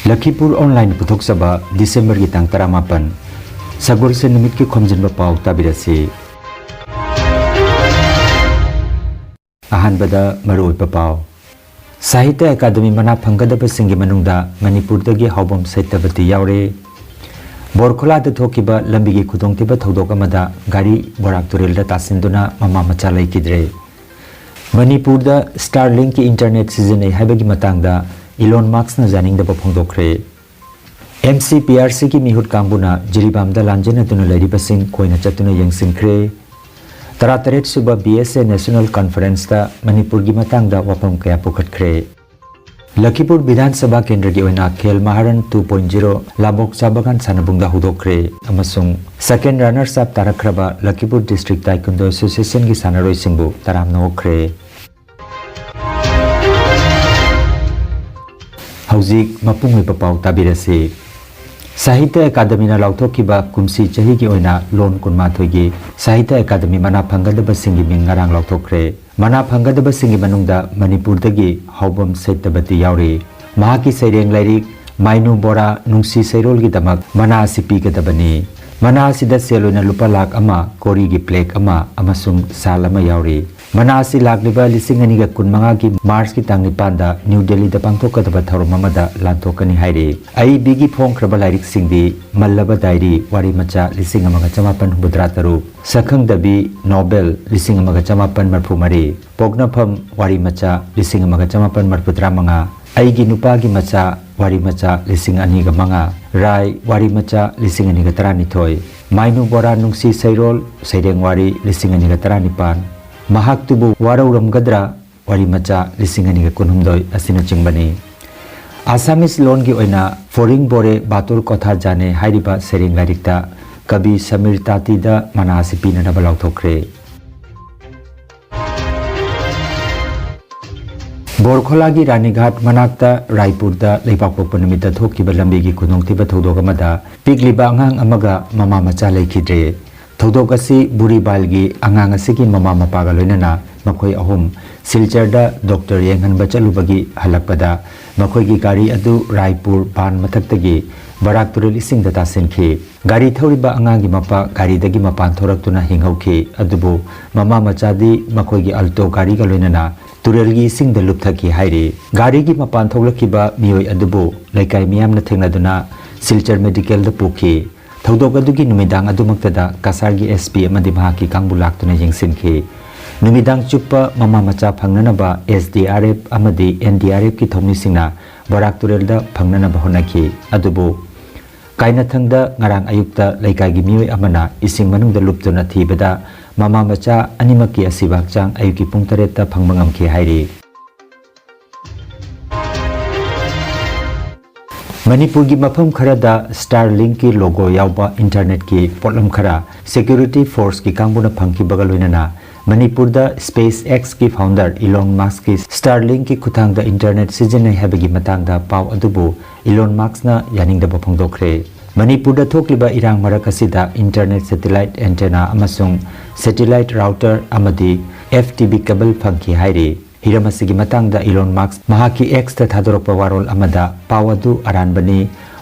Lakhipur online puthok saba December ki tang taramapan Sagor se numit ki Khomjinba Pao tabirasi Ahanbada maroi Pao Sahitya Academy mana phanggadaba singi manungda Manipur dagi haubam saitabati yaure Borkhola da thokiba lambi gi khudongtiba thodok amada gari Barak turelda tasinduna mama macha laikidre Manipur da Starlink ki internet season ai habagi matangda Elon Musk na janing da phongdokre MCPRC ki mihut kambuna jiribam da lanjena tuna lariba sing koina chatuna yengsinkre Tarataret suba BSA National Conference da Manipur gi matangda wapam kaya pukhatkre Lakhipur Vidhan Sabha Kendra gi oina Khel Maharan 2.0 Labok Sabagan sanabungda hudokre amasung second runners up tarakraba Lakhipur District Taekwondo Association gi sanaroi singbu taramna okre Hauzik mapungwi Pao tabirasi Sahitya Academy na lauthokiba kumsi chahi gi oina lon kunma thoigi Sahitya Academy mana phanggadaba singi ming ngarang lauthokre mana phanggadaba singi manungda Manipur dagi haubam saitabati yauri mahaki saireng lairik mainu bora nungsi sairol gi damak mana asipi gadabani mana asida seloina lupa lak ama kori gi plek ama amasung sal ama yauri mana asi lagliba lising ani ga kunmanga gi March ki tangni panda New Delhi da pangthokadaba thorom amada lanthokani haire ai bigi phong kraba lairik singdi mallaba diary wari macha lising amaga chamapan hudrataru sakhang dabi Nobel lising amaga chamapan marphumari pognafam wari macha lising amaga chamapan marphutramanga aigi nupa gi macha wari macha lising ani ga manga rai wari macha lising ani ga tarani thoi mainu bora nungsi sairol saireng wari lising ani ga tarani pan mahak tubu warauram gadra wari macha lising ani ga kunhumdoi asina chingbani Assamese loan gi oina foreign bore batur kotha jane hairiba sereng larikta kabi Samir Tati da manasi pina na balau thokre Borkhola gi Ranighat manakta Raipur da leibak pokpa numita thokiba lambi gi kunongtiba thodok amada pigliba angang amaga mama macha laikidre thodok asi buri balgi angang asigi mama mapaga loinana makhoi ahum silcharda doctor yenghanba chalubagi halakpada makhoi gi gari adu Raipur ban mathaktagi Barak turel ising data senkhi gari thoriba angang gi mapa gari dagi mapan thoraktuna hinghauki adubu mama machadi makhoi gi alto gari ga loinana turel gi ising da lupthaki haire gari gi mapan tholakiba mioi adubu laikai miyam na thengnaduna silchar medical da pukhi thodok adugi numidang adumaktada kasargi SP amadi mahaki kangbulaktuna yengsinki numidang chuppa mama macha phangnanaba SDRF amadi NDRF ki thomni singna Barak turelda phangnanaba honaki adubu kainathangda ngarang ayukta laikai gi mioi amana ising manungda luptuna thibada mama macha animaki asibak chang ayuki pung 8 ta phangmangam ki hairi Manipur gi mafam khara da Starlink ki logo yauba internet ki potlam khara security force ki kangbuna phangki bagaloinana Manipur da SpaceX ki founder Elon Musk ki Starlink ki kuthang da internet season habagi matang da pau adubu Elon Musk na yaning da phongdokre Manipur da thokliba irang marakasida internet satellite antenna amasung satellite router amadi FTP cable phangki hairi Hiramasigi matangda Elon Musk mahaki X ta thadorokpa warol amada pawadu aranbani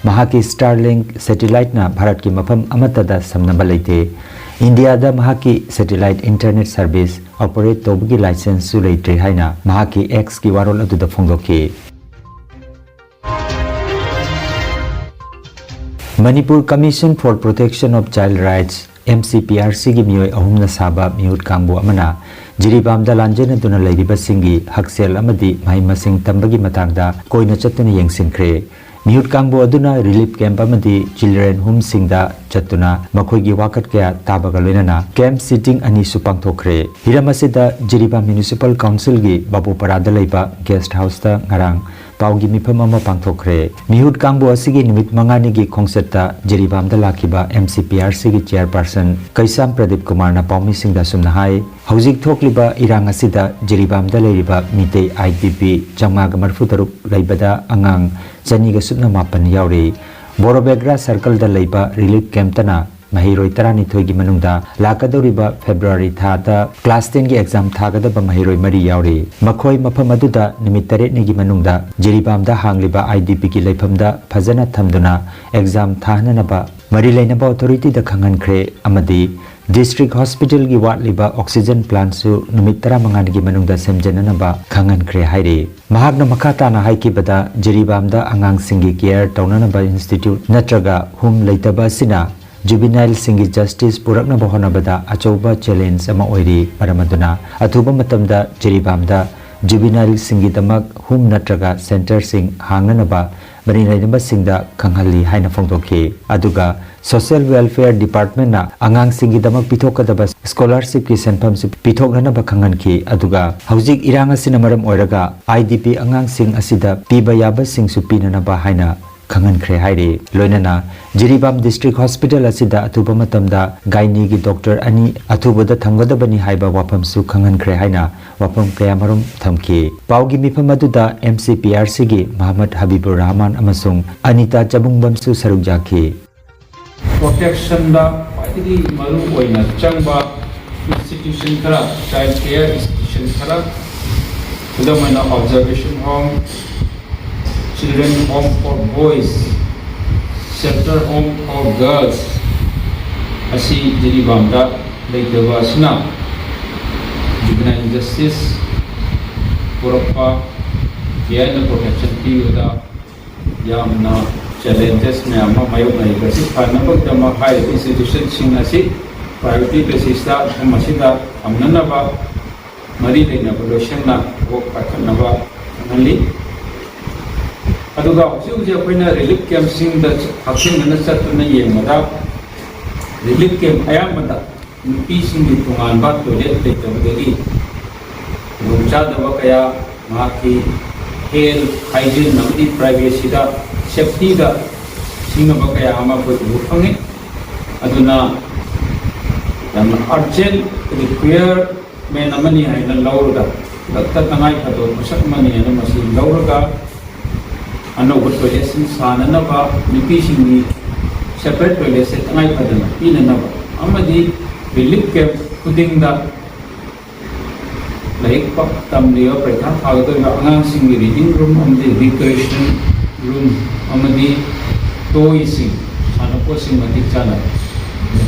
mahaki Starlink satellite na Bharat ki mafam amatada samnaba leite India da mahaki satellite internet service operate tobgi license su leite haina mahaki X ki warol adu da phongdoki Manipur Commission for Protection of Child Rights MCPRC gi mioi ahumna saba miut kambu amana jiribam da lanjena duna leiriba singi haksel amadi mai masing tambagi matangda koina chatuna yengsinkre miut kambu aduna relief camp amadi children home singda chatuna makhoi gi wakat kya tabaga loinana camp sitting ani supang thokre hiramasida jiribam municipal council gi babu parada leiba guest house ta ngarang paugi mifam ama pangthokre mihut kangbu asigi nimit mangani gi khongsetta jiribam da lakhiba MCPRC gi chairperson Kaisam Pradeep Kumar na paumi singda sumna hai hauzik thokliba irang asida jiribam da leiriba mitei IDP jamga marfutaruk leibada angang chani ga sutna mapan yauri Borobegra circle da leiba relief camp tana mahiroi tarani thoigi manungda lakadoriba February thada class 10 gi exam thagadaba mahiroi mari yauri makhoi mafam aduda nimit 8 ni gi manungda jiribamda hangliba IDP gi leifamda phajana thamduna exam thahnanaba mari leinaba authority da khangan khre amadi District Hospital gi watliba oxygen plant su numit 15 gi manungda semjananaba khangan khre haire mahakna makhata na haiki bada jiribamda angang singi care taunanaba institute natraga hum leitaba sina juvenile singi justice purakna bohonabada achoba challenge ama oiri paramaduna athuba matamda jiribamda juvenile singi damak hum natraga center sing hangnanaba mari lainaba singda khanghalli haina phongdokhi aduga Social Welfare Department na angang singi damak pithokadaba scholarship ki senpham si pithoknanaba khangan ki aduga haujik irang asina maram oiraga IDP angang sing asida piba yaba sing su pinanaba haina khangan khre haire loinana Jiribam District Hospital asida athuba matamda gaini gi doctor ani athubada thamgadabani haiba wafam su khangan khre haina wafam kaya marum thamki paugi mifam aduda MCPRC gi Muhammad Habibur Rahman amasung Anita Chabungbam su saruk jaki protection da paidi maru oina changba institution kara child care institution kara udamana observation home children home for boys shelter home for girls asi Jiribam da leitaba sina juvenile justice purapa yana protection piuda yamna challenges में आमा मायो नहीं कर सिर्फ खाना पर दमा high institution Singh ऐसी प्राइवेटी basis दा हम मसीदा हमने ना बा मरी लेना पोल्यूशन ना वो पकड़ ना बा नली अदुगा उसे कोई ना रिलीफ कैंप सिंह दा हासिल न सत्तु न ये मदा रिलीफ कैंप आया मदा नुपी सिंह की तुंगान बात तो ले तबदली रुचा दबा कया माकी health hygiene namdi privacy da safety da sinaba kaya ama ko bufangi aduna dan urgent require me namani haina lawruga datta tangai khado masak mani ana masi lawruga ano gut toilet sanana ba nipi singi separate toilet se tangai khadana pinana ba amadi relief camp kuding da like tamliyo pratham agado angang sing reading room amdi recreation room amadi toy sing sanapo sing mati chana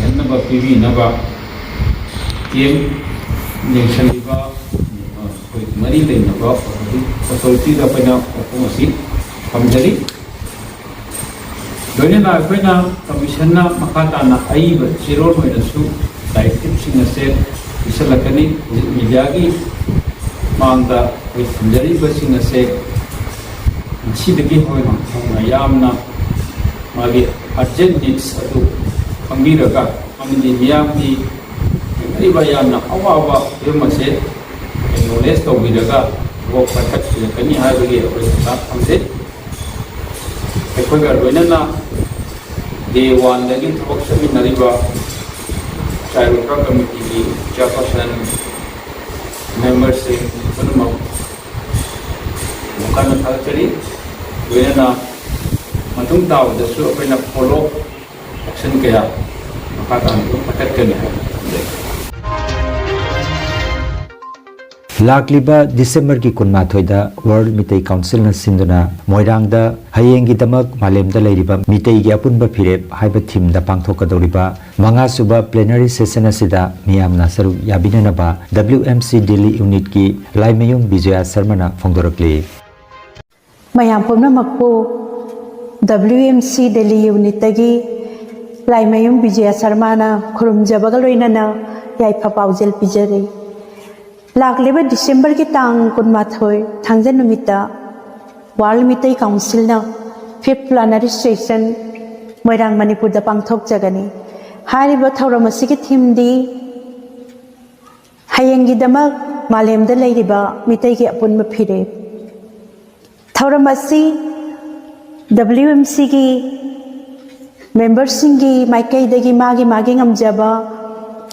henna ba pv na ba game nation ba koi mari le na ba authority da pana opomasi kamjari doine na pena commission na makata na aiba zero hoina su directive sing ase isalakani media gi mangda with very blessing a say see the gift of yamna magi urgent needs to Ambiraga Amdi Yami Ribayamna Awawa Yamase and no less of Vidaga walk by touch to the Kani Highway of the Equagar Venana they won the introduction in Nariba Child Committee Jefferson members in Punama Mukana Kalachari, Venana Matungtao, the Su of Polo, Action Kaya, Makatan, Patakan. Lakliba December ki kunma thoida World Mitei Council na sinduna Moirangda hayengi damak malemda leiriba mitei gi apunba phirep haiba thim da pangthokadoriba manga suba plenary session asida miyamna saru yabinanaba WMC Delhi unit ki Laimayung Vijaya Sharma na phongdorakli mayam pumna makpo WMC Delhi unit tagi Laimayung Vijaya Sharma na khurumjabaga loinana yaifa paujel pijari Lakliba December ki tang kunmathoi thangjan numita World Mitei Council na 5th plenary session Moirang Manipur da pangthok jagani hariba thauramasi ki theme di hayengi damak malemda leiriba mitei ki apunma phire thauramasi WMC ki members singi maikai dagi magi ngamjaba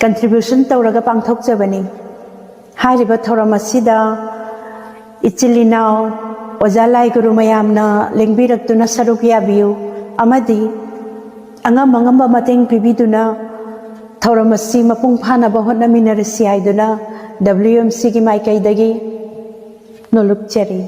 contribution tauraga pangthok jabani Hariba Thoramasida Ichilinao Ozalai Guru Mayamna Lingbirak Tuna Sarukia view Amadi angam angamba mateng pibiduna thauramasi mapung phana ba hotnaminarasi haiduna WMC gi maikaidagi nolukchari.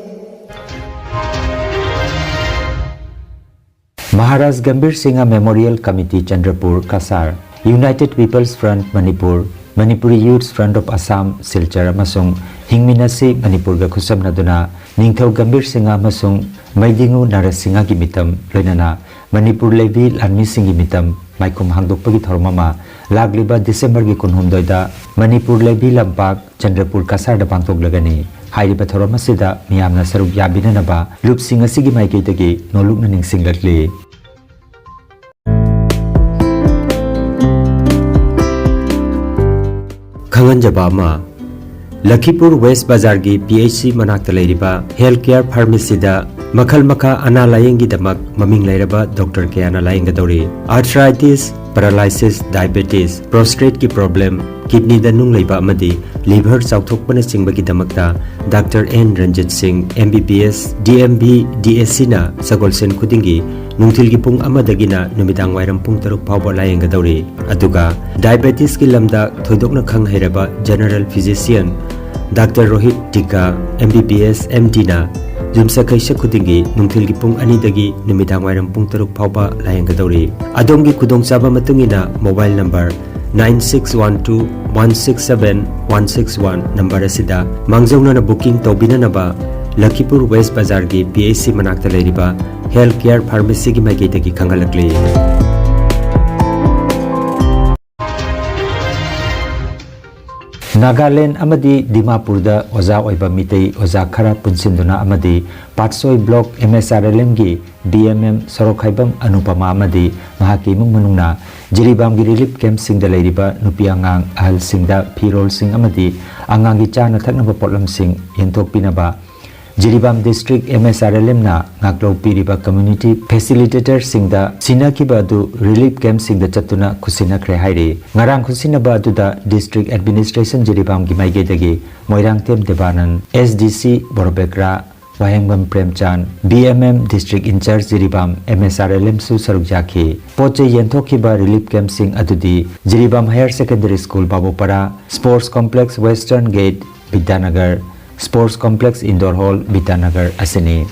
Maharaj Gambir Singha Memorial Committee Chandrapur Kasar, United People's Front Manipur, Manipuri Youth Front of Assam Silchar amasung Hingminasi Manipur ga khusam naduna Ningthau Gambir Singha amasung Maidingu Narasingha gi mitam loinana Manipur levi lanmi singi mitam maikum hangdokpagi thormama lagliba December gi kunhumdoida Manipur levi lampak Chandrapur Kasar da pangtok lagani hairiba thoromasida miyamna saruk yabinanaba lupsing asigi maikeitagi nolukna ningsinglatli. Khomjinba Pao Lakhipur West Bazar gi PHC manakta leiriba healthcare pharmacy da makhal makha ana layengi damak maming leiraba doctor ke ana layeng gadori arthritis paralysis diabetes prostate ki problem kidney da nung leiba amadi liver chauthokpana singbagi damakta Dr. N Ranjit Singh MBBS DMB DSC na sagolsen khudingi nungthil gi pung amadagina numidang wairam pung taruk phawba layeng gadori aduga diabetes ki lamda thoidokna khang hairaba general physician Dr. Rohit Tika MBBS MD na Jumsa kaisa khudingi nungthil gi pung ani dagi numidang wairam pung taruk phawba layeng gadori adomgi khudong chaba matungina mobile number 9612167161 number asida mangjauna na booking tobina naba Lakhipur West Bazar gi PHC manakta leiriba healthcare pharmacy gi maigeta gi khangalakli. Nagaland amadi Dimapur da oza oiba mitei oza khara punsinduna amadi Patsoi block MSRLM gi BMM Sorokhaibam Anupama amadi mahaki mung manungna Jiribam gi relief camp sing da leiriba nupi angang ahal sing da phirol sing amadi angang gi chana thaknaba potlam sing yenthok pinaba Jiribam district MSRLM na ngaklo piriba community facilitator sing da sinakiba du relief camp sing da chatuna khusina khre haire ngarang khusina ba du da district administration Jiribam gi maige dagi moirang tem debanan SDC Borbekra Wahengam Premchan BMM district in charge Jiribam MSRLM su saruk jakhi poche yenthokiba relief camp sing adudi Jiribam higher secondary school Babopara sports complex western gate Vidyanagar Sports Complex Indoor Hall Vitanagar asini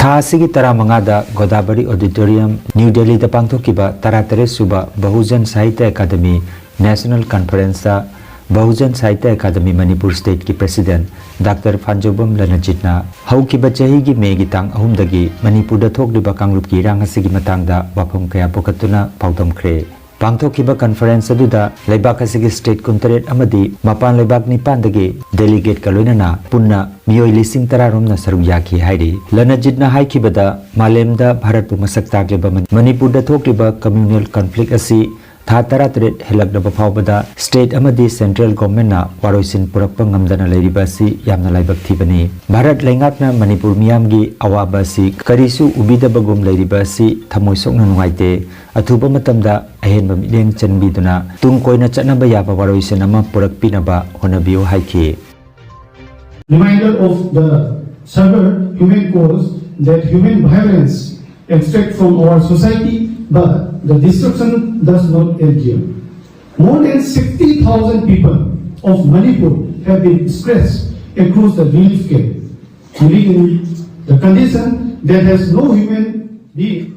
Thasigi Taramangada Godabari Auditorium New Delhi da pangthokiba Taratare Suba Bahujan Sahitya Academy National Conference da Bahujan Sahitya Academy Manipur State ki President Dr. Fanjobam Lanajitna Haukiba chahi gi May gi tang ahumdagi Manipur da thokliba kangrup ki rang asigi matangda wafam kaya pokatuna paudam khre Pangthokiba conference aduda leibak asigi state kuntaret amadi mapan leibak nipan dagi delegate kaloinana punna miyoi lising tararom na saruk yakhi hairi lanajitna haikibada malemda bharat pu masak takleba manipur da thokliba communal conflict asi tha taratret helakdaba phawbada state amadi central government na waroisin purakpa ngamdana leiriba si yamna laibak thibani bharat lengakna manipur miyamgi awaba si karisu ubidabagum leiriba si thamoisokna nuaite athuba matamda ahenba mideng chanbiduna tung koina chatnaba yaba waroisin ama purakpinaba honabiyo haiki reminder of the severe human cause that human violence extracts from our society, but the destruction does not endure. More than 60,000 people of Manipur have been displaced across the relief camp, living in the condition that has no human being.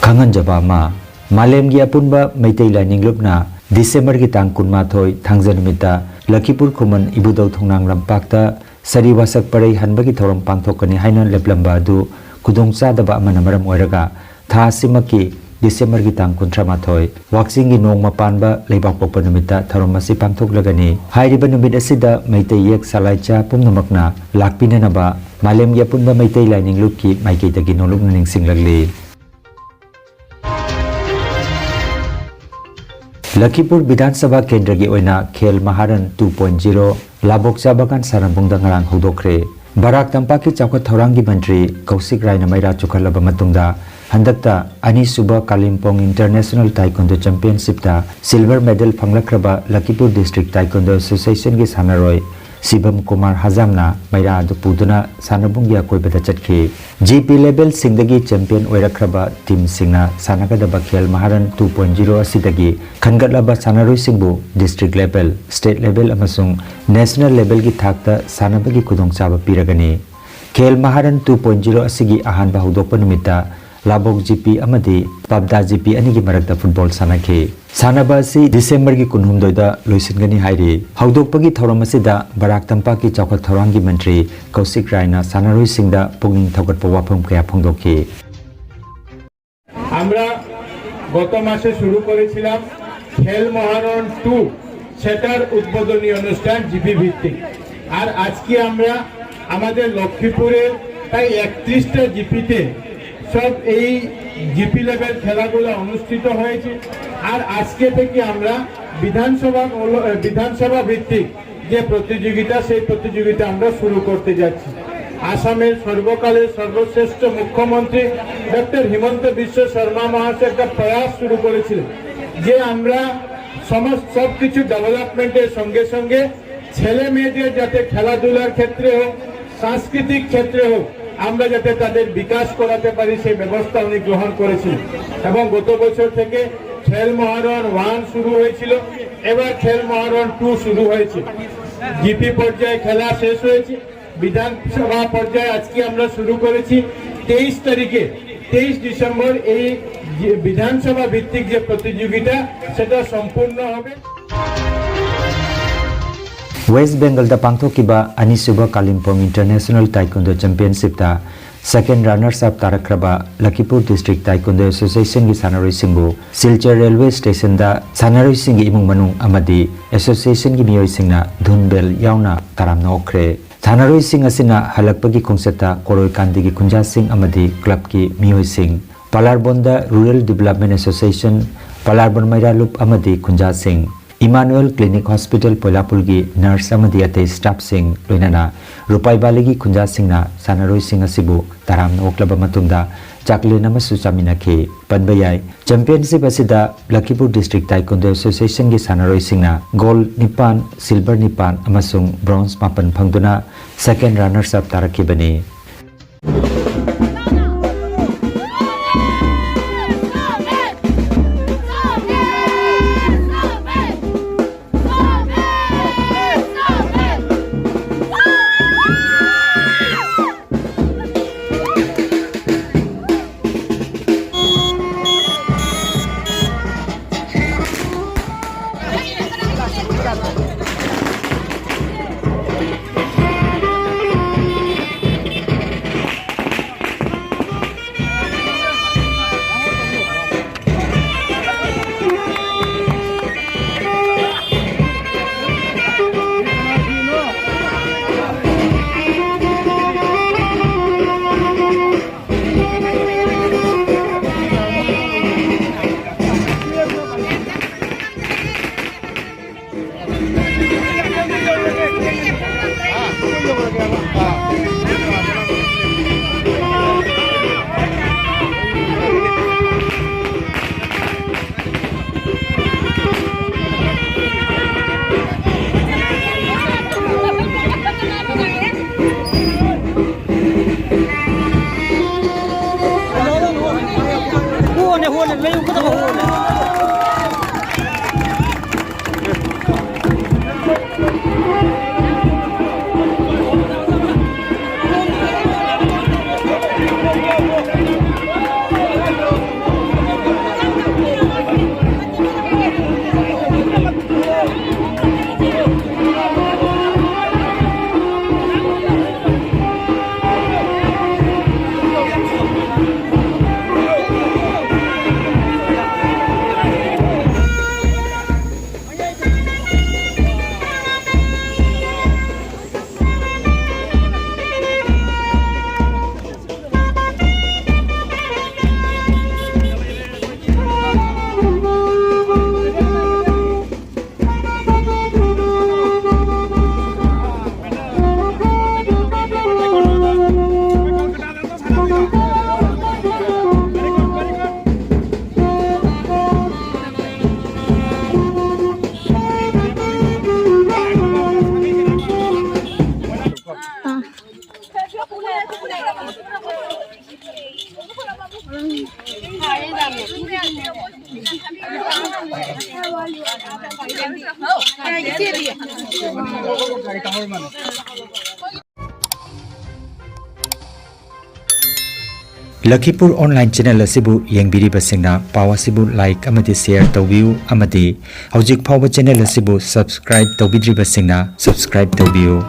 Khomjinba Pao Malemgi apunba Maitai Laninglupna December ki tang kunmathoi thangjanumita Lakhipur Khuman Ibudau Thongnang Lampakta Sari wasak parei hanbagi thorom pangthokani haina leplamba adu khudongcha daba amana maram oiraga tha simaki December gi tang 38 waksingi nong mapanba leibak pokpa numita thorom asi pangthoklagani hairiba numit asida maitai yek salaicha pumnamakna lakpinanaba malem gi apunba maitai lining lukki maikei tagi noluk ning singlagli Lakhipur Vidhan Sabha Kendra gi oina Khel Maharan 2.0 Labok Chabakan Sarambung da ngarang hodokre Barak Tampak ki chawkat thaurangi mantri Kausik Rai na maira chukhalaba matungda handakta ani suba Kalimpong International Taekwondo Championship ta silver medal phanglakraba Lakhipur District Taekwondo Association gi sanaroi Sibam Kumar Hazamna Maira adu puduna sanabungi akoibada chatki GP level singdagi champion oirakraba team singna sanagadaba khel maharan 2.0 asidagi khangatlaba sanaroi singbu district level state level amasung national level gi thakta sanabagi kudongchaba piragani khel maharan 2.0 asigi ahanba hudokpa numita Labok GP amadi Pabda GP anigi marakta football sanakhe sanaba asi December gi kunhumdoi da loisingani hairi haudokpagi thoram asida Barak Tampak ki chawkhat thorangi mantri Kausik Raina sanaroi singda pugning thawgatpa wafam kaya phongdokhe আমরা গত মাসে শুরু করেছিলাম খেল মহারণ 2 সেটার উদ্বোধনী অনুষ্ঠান GP ভিত্তিক আর আজকে আমরা আমাদের লক্ষ্মীপুরের প্রায় 31টা জিপিতে সব এই জিপি লেভেল খেলাগুলো অনুষ্ঠিত হয়েছে আর আজকে থেকে আমরা বিধানসভা ভিত্তিক যে প্রতিযোগিতা সেই প্রতিযোগিতা আমরা শুরু করতে যাচ্ছি আসামের সর্বকালের সর্বশ্রেষ্ঠ মুখ্যমন্ত্রী ডক্টর হিমন্ত বিশ্ব শর্মা মহাশয় একটা প্রয়াস শুরু করেছিলেন যে আমরা সবকিছু ডেভেলপমেন্টের সঙ্গে সঙ্গে ছেলে মেয়েদের যাতে খেলাধুলার ক্ষেত্রে হোক সাংস্কৃতিক ক্ষেত্রে হোক আমরা যাতে তাদের বিকাশ করাতে পারি সেই ব্যবস্থা উনি গ্রহণ করেছিলেন এবং গত বছর থেকে খেল মহারণ 1 শুরু হয়েছিল এবার খেল মহারণ 2 শুরু হয়েছে জিপি পর্যায়ে খেলা শেষ হয়েছে বিধানসভা পর্যায়ে আজকে আমরা শুরু করেছি 23 তারিখে 23 ডিসেম্বর এই বিধানসভা ভিত্তিক যে প্রতিযোগিতা সেটা সম্পূর্ণ হবে West Bengal da pangthokiba Anisuba Kalimpong International Taekwondo Championship da second runners up tarakraba Lakhipur District Taekwondo Association gi sanaroi singbu Silchar Railway Station da sanaroi sing imung manung amadi association gi miyoi singna dhunbel yauna taramna okre sanaroi sing asina halakpagi khungseta koroi kandi gi kunja sing amadi club ki miyoi sing Palarbonda Rural Development Association Palarbon Maira Loop amadi kunja sing Emmanuel Clinic Hospital Polapulgi nurse amadi ate staff sing loinana Rupai Baligi Kunja Singna Sanaroi Sing asibu taram na oklaba matungda chakle namasu chaminakhe panbayai championship asida Lakhipur District Taekwondo Association gi Sanaroi Singna gold 9 silver 9 amasung bronze 8 phangduna second runners up tarakibani Lakhipur online channel asibu yengbiri basingna pawa sibu like amati share tawbiu amati hojik phawa channel asibu subscribe tawbidri basingna subscribe tawbiu.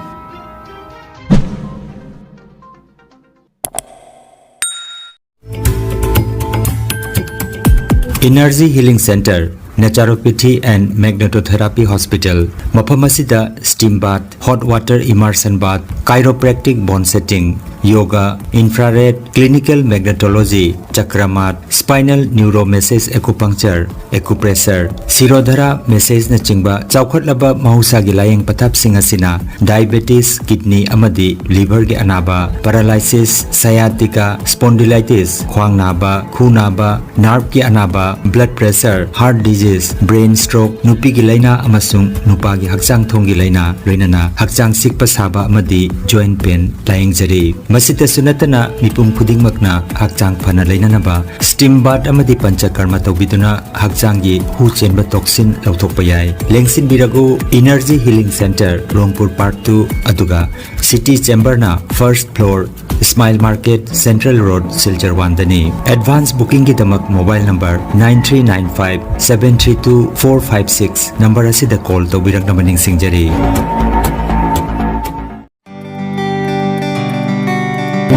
Energy Healing Center, Naturopathy and Magnetotherapy Hospital, Mapamasida Steam Bath, Hot Water Immersion Bath, Chiropractic Bone Setting, Yoga, Infrared, Clinical Magnetology, Chakramat, Spinal Neuro Massage Acupuncture, Acupressure, Sirodhara Massage na chingba, Chaukatlaba Mahusagi Layang Patap Singasina, Diabetes, Kidney Amadi, Liver ge Anaba, Paralysis, Sciatica, Spondylitis, Khwang Naba, Khu Naba, Nerve ge Anaba, Blood Pressure, Heart Disease, Brain Stroke, Nupi gi Laina amasung Nupa gi Hakchang Thong gi Laina, Loinana, Hakchang Sikpa Saba Amadi, Joint Pain, Layang Jari. Masita sunatana mipum khuding makna hakchang phana leinanaba steam bath amadi panchakarma tawbiduna hakchangi hu chenba toxin lauthokpa yai lengsin birago Energy Healing Center Rongpur Part 2 aduga City Chamber na first floor Smile Market Central Road Silchar Wandani advance booking ki damak mobile number 9395 732 456 number asida call tawbirak namaning singjari.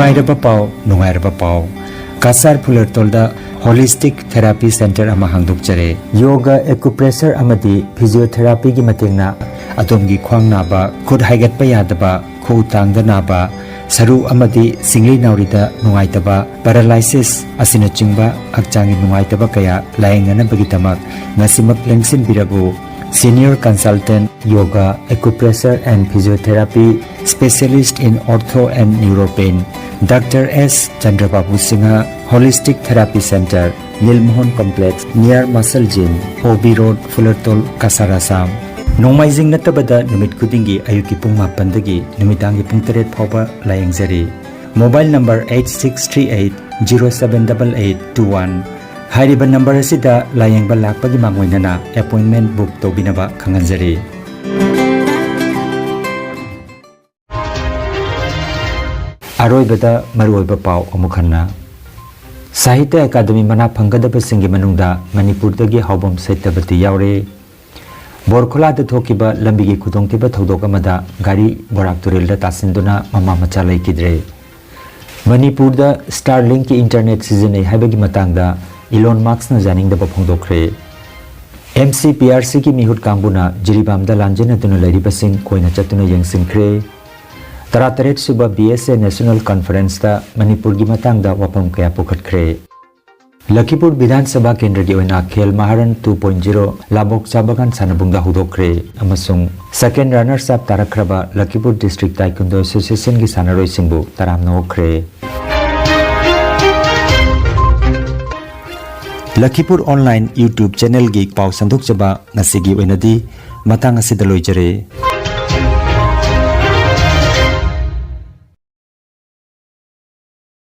Nungairaba Pao, Kasar Pulertolda Holistic Therapy Center ama hangdukjare. Yoga, Acupressure amadi Physiotherapy gi matengna adomgi khwang naba, khud haigatpa yadaba, khu tangda naba, saru amadi singli naurida nungaitaba, paralysis asina chingba hakchangi nungaitaba kaya laengana bagitamak ngasimak lengsin birago Senior Consultant Yoga, Acupressure and Physiotherapy Specialist in Ortho and Neuropain, Dr. S. Chandrababu Singha, Holistic Therapy Center, Nilmohon Complex, near Muscle Gym, OB Road, Fullertol, Kasarasam. Nongmaizing natabada numit kudingi ayuki pung mapandagi, numitangi pung teret phoba layangzari. Mobile number 8638 078821. Hairiba number asida layengba lakpagi mangwainana appointment book tobinaba khanganjari. Aroibada maruoiba pau amukhanna Sahitya Academy mana phangadaba singi manungda Manipur dagi haubam saitabati yaure Borkhola da thokiba lambigi khudongtiba thodok amada gari Barak Turil da tasinduna mama macha laikidre Manipur da Starlink ki internet season haibagi matangda Elon Musk na janing da phongdokre MCPRC ki mihut kambuna jiribam da lanjena tunu lairibasin koina chatuna yengsinkhre Tarataret suba BSA National Conference da Manipur gi matangda wapam kaya pukhatkre Lakhipur Vidhan Sabha Kendra gi oina Khel Maharan 2.0 Labok Chabagan sanabungda hudokre amasung second runners up tarakraba Lakhipur District Taekwondo Association gi sanaroi singbu taramna okre Lakhipur online YouTube channel gi pau sanduk chaba ngasigi oinadi matang asida loijare